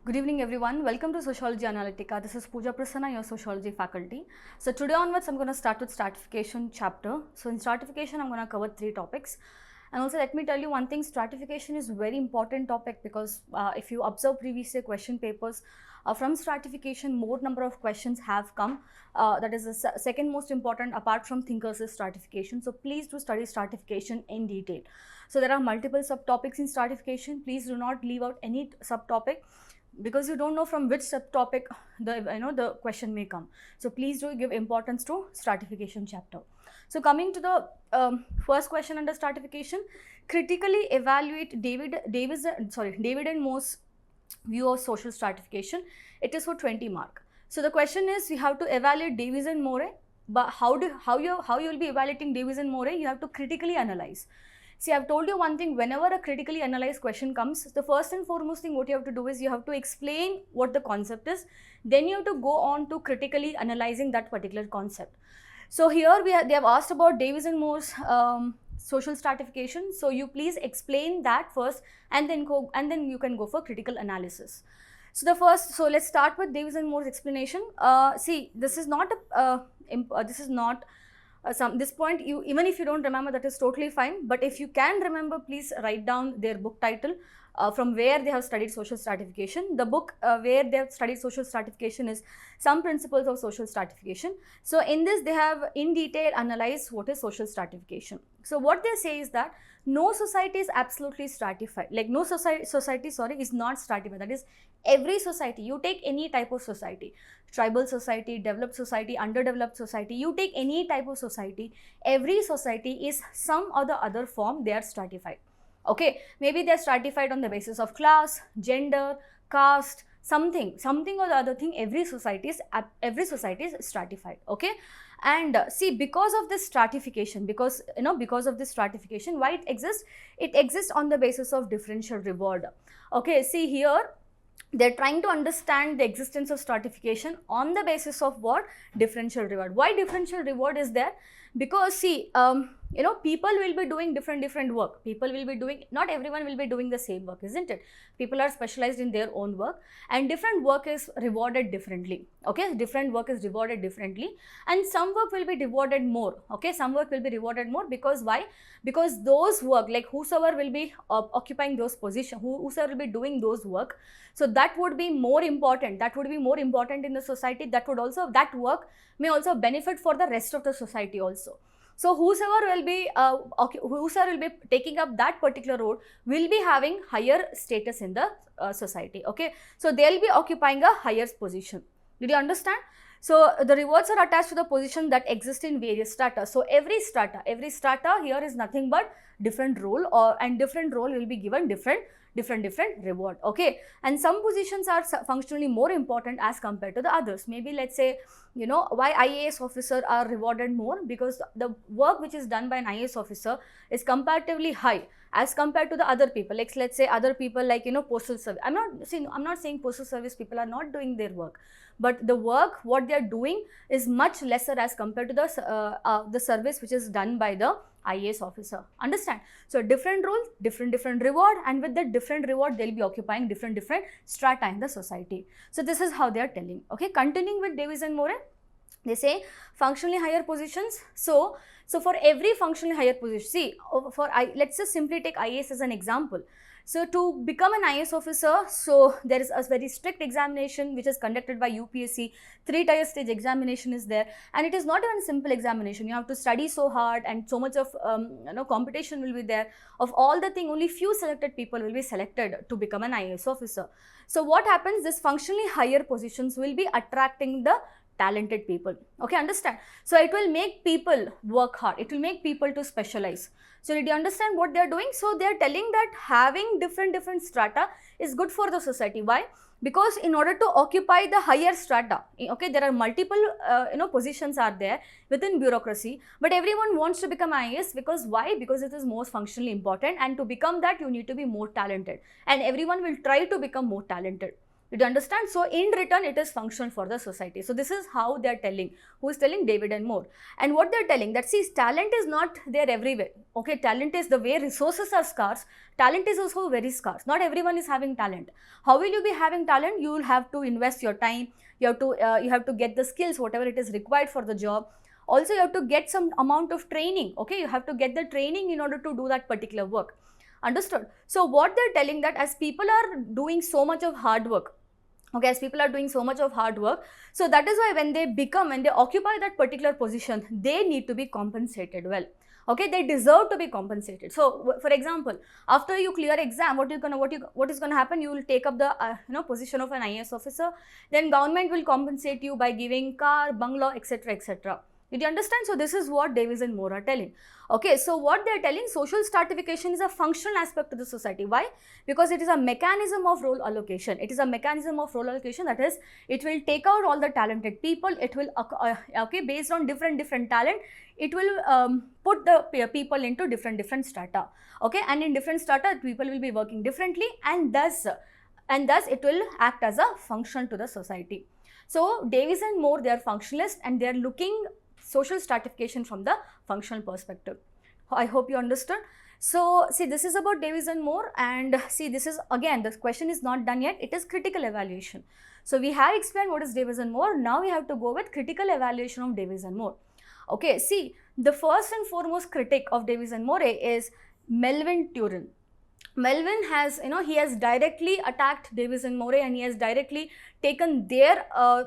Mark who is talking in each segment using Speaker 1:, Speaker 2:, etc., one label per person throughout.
Speaker 1: Good evening everyone. Welcome to Sociology Analytica. This is Pooja Prasanna, your sociology faculty. So today onwards I'm going to start with stratification chapter. So in stratification I'm going to cover 3 topics. And also let me tell you one thing, stratification is very important topic because if you observe previous year question papers, from stratification more number of questions have come. That is the second most important apart from thinkers is stratification. So please do study stratification in detail. So there are multiple subtopics in stratification. Please do not leave out any subtopic, because you don't know from which subtopic the question may come. So please do give importance to stratification chapter. So coming to the first question under stratification, critically evaluate David and Moore's view of social stratification. It is for 20 mark. So the question is, we have to evaluate Davies and Moore, but how you will be evaluating Davies and Moore? You have to critically analyze. See, I've told you one thing, whenever a critically analyzed question comes, the first and foremost thing what you have to do is you have to explain what the concept is. Then you have to go on to critically analyzing that particular concept. So here they have asked about Davies and Moore's social stratification. So you please explain that first, and then you can go for critical analysis. So let's start with Davies and Moore's explanation. See, this is not this point, even if you don't remember, that is totally fine. But if you can remember, please write down their book title, from where they have studied social stratification. The book where they have studied social stratification is Some Principles of Social Stratification. So in this, they have in detail analyzed what is social stratification. So what they say is that no society is absolutely stratified. Like no society is not stratified. That is, every society, you take any type of society, tribal society, developed society, underdeveloped society, you take any type of society, every society is some or the other form they are stratified. Okay, maybe they are stratified on the basis of class, gender, caste, something or the other thing. Every society is stratified. Okay, and see, because of this stratification, because of this stratification, why it exists on the basis of differential reward. Okay, see here, they're trying to understand the existence of stratification on the basis of what? Differential reward. Why differential reward is there? Because see, people will be doing different work. People will be doing, not everyone will be doing the same work, isn't it? People are specialized in their own work, and different work is rewarded differently. Okay, different work is rewarded differently, and some work will be rewarded more. Okay, some work will be rewarded more because why? Because those work, like whosoever will be occupying those positions, whosoever will be doing those work, so that would be more important. That would be more important in the society. That work may also benefit for the rest of the society also. So whosoever will be taking up that particular role will be having higher status in the society. Okay, so they'll be occupying a higher position. Did you understand? So the rewards are attached to the position that exist in various strata. So every strata here is nothing but different role, and different role will be given different reward. Okay, and some positions are functionally more important as compared to the others. Maybe let's say, why IAS officer are rewarded more? Because the work which is done by an IAS officer is comparatively high as compared to the other people. Like let's say other people like postal service. I'm not saying postal service people are not doing their work, but the work what they are doing is much lesser as compared to the service which is done by the IAS officer. Understand? So different role, different reward, and with the different reward they'll be occupying different strata in the society. So this is how they are telling. Okay, continuing with Davies and Moore, they say functionally higher positions. So for every functionally higher position, see, let's just simply take IAS as an example. So to become an IAS officer, so there is a very strict examination which is conducted by UPSC. 3-tier stage examination is there, and it is not even a simple examination. You have to study so hard, and so much of competition will be there. Of all the thing, only few selected people will be selected to become an IAS officer. So what happens? This functionally higher positions will be attracting the talented people. Okay, understand? So it will make people work hard. It will make people to specialize. So did you understand what they are doing? So they are telling that having different strata is good for the society. Why? Because in order to occupy the higher strata, okay, there are multiple positions are there within bureaucracy, but everyone wants to become IAS. Because why? Because it is most functionally important, and to become that you need to be more talented, and everyone will try to become more talented. Did you understand? So in return, it is functional for the society. So this is how they are telling. Who is telling? David and Moore. And what they are telling, that see, talent is not there everywhere. Okay, talent is, the way resources are scarce, talent is also very scarce. Not everyone is having talent. How will you be having talent? You will have to invest your time. You have to get the skills, whatever it is required for the job. Also, you have to get some amount of training. Okay, you have to get the training in order to do that particular work. Understood? So what they're telling, that as people are doing so much of hard work, okay, as people are doing so much of hard work, so that is why when they occupy that particular position, they need to be compensated well. Okay, they deserve to be compensated. So for example, after you clear exam, what is going to happen? You will take up the position of an IAS officer. Then government will compensate you by giving car, bungalow, etc., etc. Did you understand? So this is what Davis and Moore are telling. Okay, so what they are telling, social stratification is a functional aspect of the society. Why? Because it is a mechanism of role allocation. It is a mechanism of role allocation, that is, it will take out all the talented people. It will, okay, based on different talent, it will put the people into different strata. Okay, and in different strata, people will be working differently, and thus it will act as a function to the society. So Davis and Moore, they are functionalists, and they are looking social stratification from the functional perspective. I hope you understood. So see, this is about Davis and Moore, and see, this is again, the question is not done yet. It is critical evaluation. So we have explained what is Davis and Moore. Now we have to go with critical evaluation of Davis and Moore. Okay, see, the first and foremost critic of Davis and Moore is Melvin Turin. Melvin has, he has directly attacked Davis and Moore, and he has directly taken their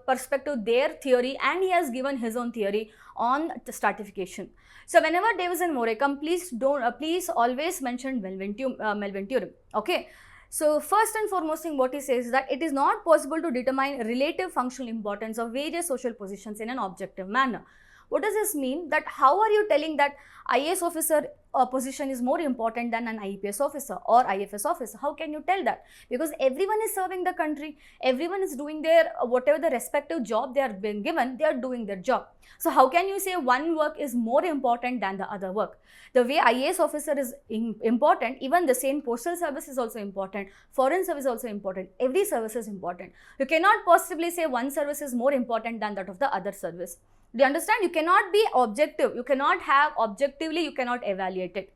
Speaker 1: perspective, their theory, and he has given his own theory on the stratification. So whenever Davis and Moore come, please always mention Melvin Turin. Okay. So first and foremost thing, what he says is that it is not possible to determine relative functional importance of various social positions in an objective manner. What does this mean? That how are you telling that IAS officer position is more important than an IPS officer or IFS officer? How can you tell that? Because everyone is serving the country, everyone is doing their whatever the respective job they are being given, they are doing their job. So how can you say one work is more important than the other work? The way IAS officer is important, even the same postal service is also important, foreign service is also important, every service is important. You cannot possibly say one service is more important than that of the other service. Do you understand? You cannot be objective. You cannot have objectively, you cannot evaluate it.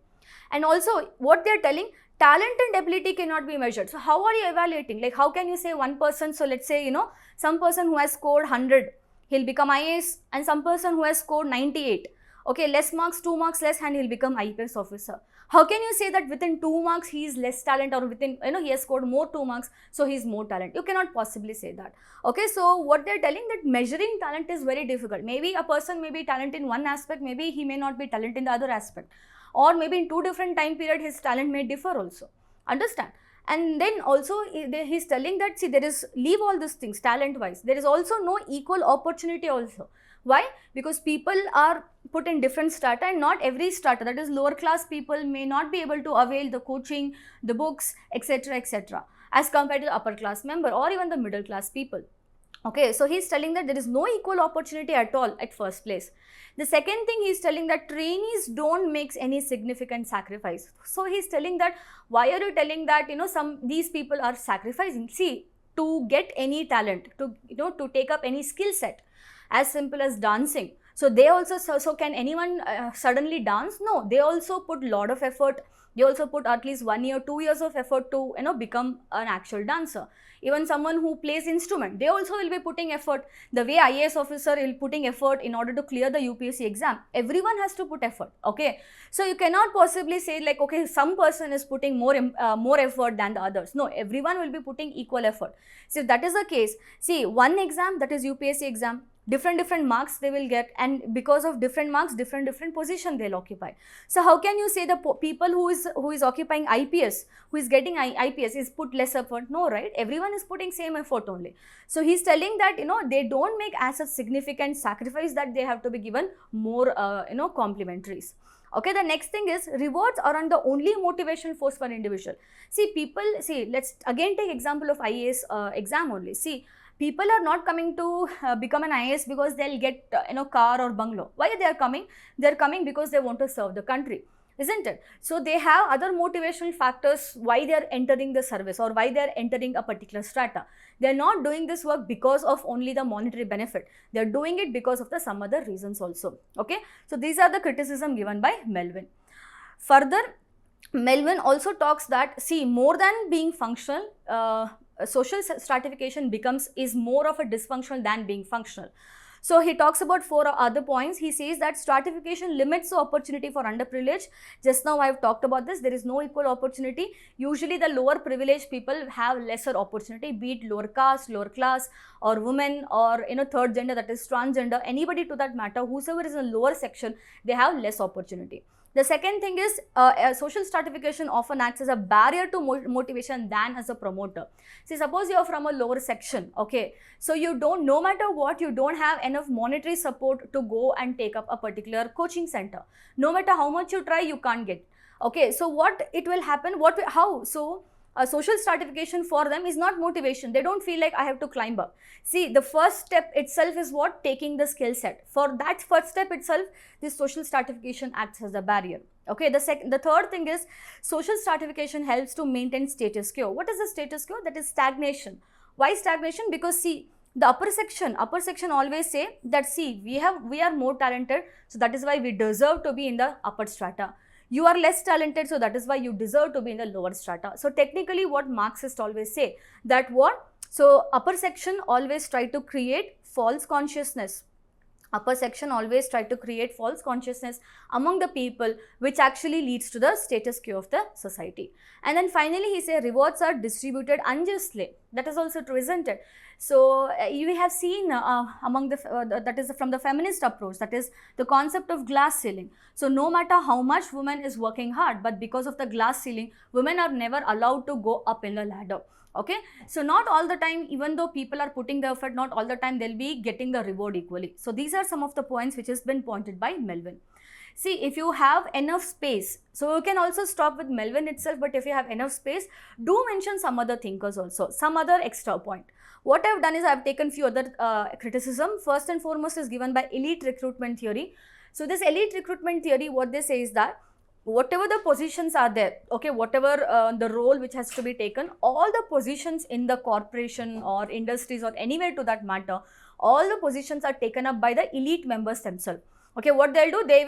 Speaker 1: And also what they are telling, talent and ability cannot be measured. So how are you evaluating? Like how can you say one person, so let's say, some person who has scored 100, he'll become IAS, and some person who has scored 98. Okay, less marks, 2 marks less, and he'll become IPS officer. How can you say that within 2 marks he is less talent, or within, he has scored more 2 marks, so he is more talent? You cannot possibly say that. Okay, so what they're telling, that measuring talent is very difficult. Maybe a person may be talent in one aspect, maybe he may not be talent in the other aspect. Or maybe in 2 different time period, his talent may differ also. Understand? And then also he's telling that, see, leave all these things talent wise, there is also no equal opportunity also. Why? Because people are put in different strata, and not every strata, that is lower class people, may not be able to avail the coaching, the books, etc., as compared to the upper class member or even the middle class people. Okay, so he's telling that there is no equal opportunity at all at first place. The second thing, he's telling that trainees don't make any significant sacrifice. So he's telling that, why are you telling that, these people are sacrificing? See, to get any talent, to take up any skill set, as simple as dancing. So they also, so can anyone suddenly dance? No, they also put lot of effort. They also put at least 1 year, 2 years of effort to, become an actual dancer. Even someone who plays instrument, they also will be putting effort. The way IAS officer will putting effort in order to clear the UPSC exam. Everyone has to put effort. Okay, so you cannot possibly say like, okay, some person is putting more effort than the others. No, everyone will be putting equal effort. So if that is the case, see, one exam, that is UPSC exam, different marks they will get, and because of different marks, different position they'll occupy. So how can you say the people who is occupying IPS, who is getting IPS, is put less effort? No, right? Everyone is putting same effort only. So he's telling that, they don't make as a significant sacrifice that they have to be given more, complimentaries. Okay, the next thing is, rewards aren't the only motivation force for an individual. See, let's again take example of IAS exam only. See, people are not coming to become an IAS because they'll get car or bungalow. Why they are coming? They are coming because they want to serve the country. isn't it? So they have other motivational factors why they are entering the service or why they are entering a particular strata. They are not doing this work because of only the monetary benefit. They are doing it because of the some other reasons also. Okay, so these are the criticism given by Melvin. Further, Melvin also talks that, see, more than being functional, social stratification is more of a dysfunctional than being functional. So he talks about 4 other points. He says that stratification limits the opportunity for underprivileged. Just now I have talked about this. There is no equal opportunity. Usually the lower privileged people have lesser opportunity, be it lower caste, lower class, or women, or third gender, that is transgender, anybody to that matter, whosoever is in a lower section, they have less opportunity. The second thing is social stratification often acts as a barrier to motivation than as a promoter. See, suppose you are from a lower section, okay, so you don't, no matter what, you don't have enough monetary support to go and take up a particular coaching center. No matter how much you try, you can't get. Okay, so what it will happen, how? So social stratification for them is not motivation. They don't feel like I have to climb up. See, the first step itself is what? Taking the skill set. For that first step itself, this social stratification acts as a barrier. Okay, the third thing is social stratification helps to maintain status quo. What is the status quo? That is stagnation. Why stagnation? Because see, the upper section always say that, see, we are more talented, so that is why we deserve to be in the upper strata. You are less talented, so that is why you deserve to be in the lower strata. So technically what Marxists always say, that what? So upper section always try to create false consciousness. Upper section always try to create false consciousness among the people, which actually leads to the status quo of the society. And then finally he say rewards are distributed unjustly. That is also true, isn't it? So you have seen among the that is from the feminist approach, that is the concept of glass ceiling. So no matter how much woman is working hard, but because of the glass ceiling, women are never allowed to go up in the ladder. Okay, so not all the time, even though people are putting the effort, not all the time they'll be getting the reward equally. So these are some of the points which has been pointed by Melvin. See, if you have enough space, so you can also stop with Melvin itself, but if you have enough space, do mention some other thinkers also, some other extra point. What I've done is I've taken few other criticism. First and foremost is given by elite recruitment theory. So this elite recruitment theory, what they say is that whatever the positions are there, okay, whatever the role which has to be taken, all the positions in the corporation or industries or anywhere to that matter, all the positions are taken up by the elite members themselves. Okay, what they'll do, they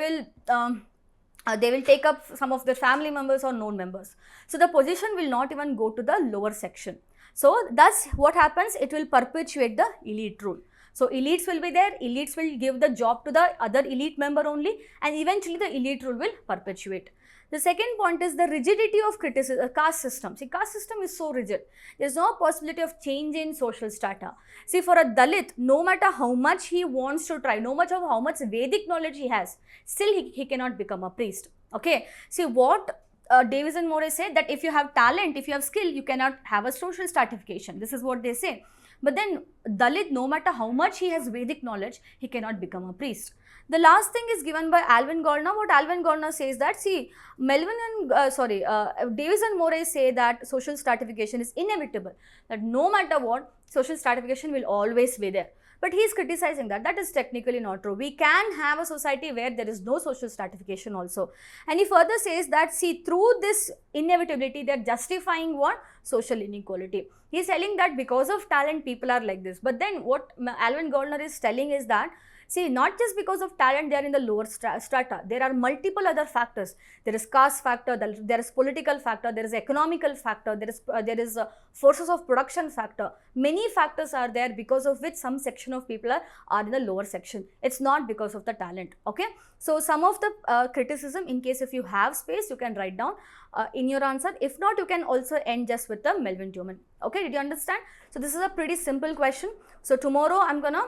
Speaker 1: will take up some of their family members or known members. So the position will not even go to the lower section. So thus what happens, it will perpetuate the elite rule. So elites will be there, elites will give the job to the other elite member only, and eventually the elite rule will perpetuate. The second point is the rigidity of caste system. See, caste system is so rigid. There is no possibility of change in social strata. See, for a Dalit, no matter how much he wants to try, no matter how much Vedic knowledge he has, still he cannot become a priest. Okay. See, what Davis and Morey say, that if you have talent, if you have skill, you cannot have a social stratification. This is what they say. But then Dalit, no matter how much he has Vedic knowledge, he cannot become a priest. The last thing is given by Alvin Gardner. What Alvin Gardner says that, see, Davis and Morey say that social stratification is inevitable. That no matter what, social stratification will always be there. But he is criticizing that. That is technically not true. We can have a society where there is no social stratification also. And he further says that, see, through this inevitability, they are justifying what? Social inequality. He is telling that because of talent, people are like this. But then what Alvin Gardner is telling is that, see, not just because of talent they are in the lower strata. There are multiple other factors. There is caste factor, there is political factor, there is economical factor, there is forces of production factor. Many factors are there because of which some section of people are in the lower section. It's not because of the talent. Okay. So some of the criticism, in case if you have space, you can write down in your answer. If not, you can also end just with the Melvin Tillman. Okay. Did you understand? So this is a pretty simple question. So tomorrow I'm gonna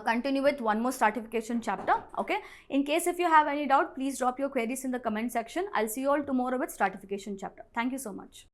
Speaker 1: continue with one more stratification chapter. Okay. In case if you have any doubt, please drop your queries in the comment section. I'll see you all tomorrow with stratification chapter. Thank you so much.